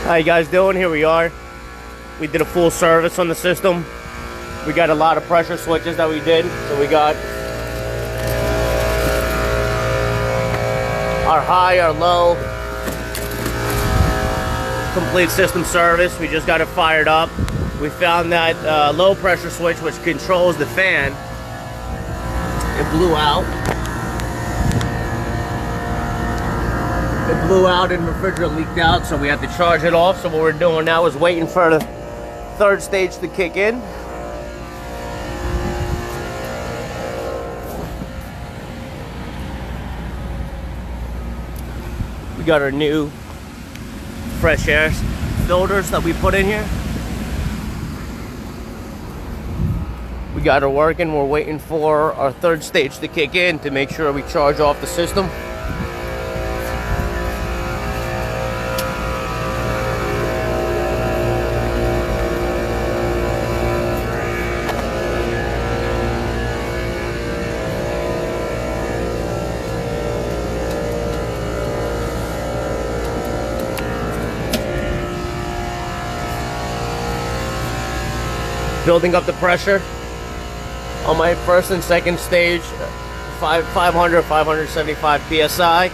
How you guys doing? Here we are. We did a full service on the system. We got a lot of pressure switches that we did. So we got our high, our low, complete system service. We just got it fired up. We found that low pressure switch, which controls the fan, it blew out. It blew out and refrigerant leaked out, so we had to charge it off. So what we're doing now is waiting for the third stage to kick in. We got our new fresh air filters that we put in here. We got it working. We're waiting for our third stage to kick in to make sure we charge off the system. Building up the pressure on my first and second stage, 500, 575 psi.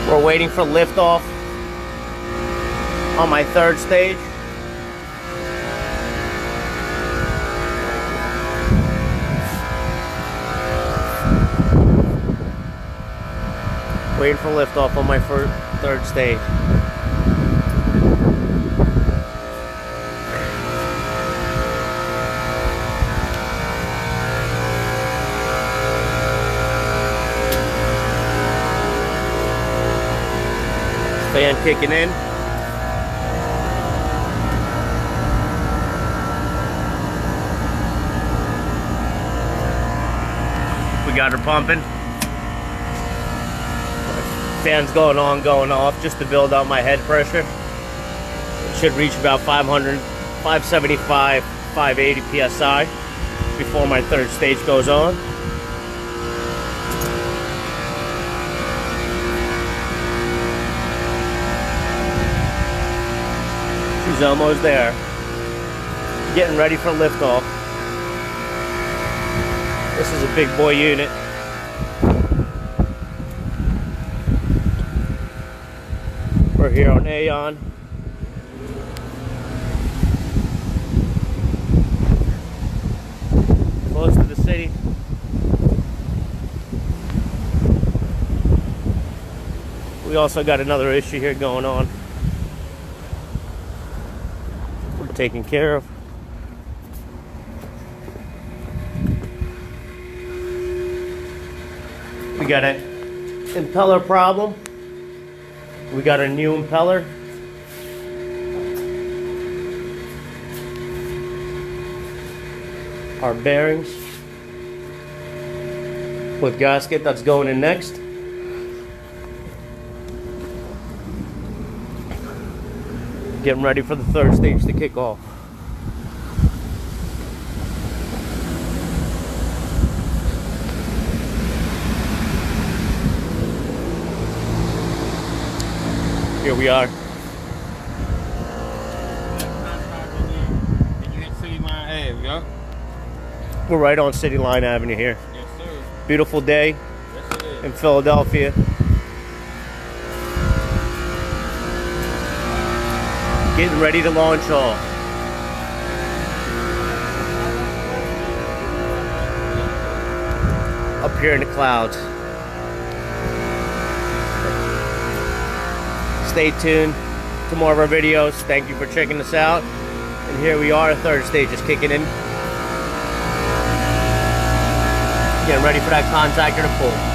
We're waiting for liftoff on my third stage. Waiting for liftoff on my third stage. Fan kicking in. We got her pumping. Fan's going on, going off, just to build out my head pressure. It should reach about 500, 575, 580 psi before my third stage goes on. She's almost there. Getting ready for liftoff. This is a big boy unit. We're here on Aeon. Close to the city. We also got another issue here going on. Taken care of. We got an impeller problem. We got a new impeller. Our bearings with gasket that's going in next. Getting ready for the third stage to kick off. Here we are. We're right on City Line Avenue here. Yes, sir. Beautiful day Yes, it is. in Philadelphia. Getting ready to launch off. Up here in the clouds. Stay tuned to more of our videos. Thank you for checking us out. And here we are, third stage is kicking in. Getting ready for that contactor to pull.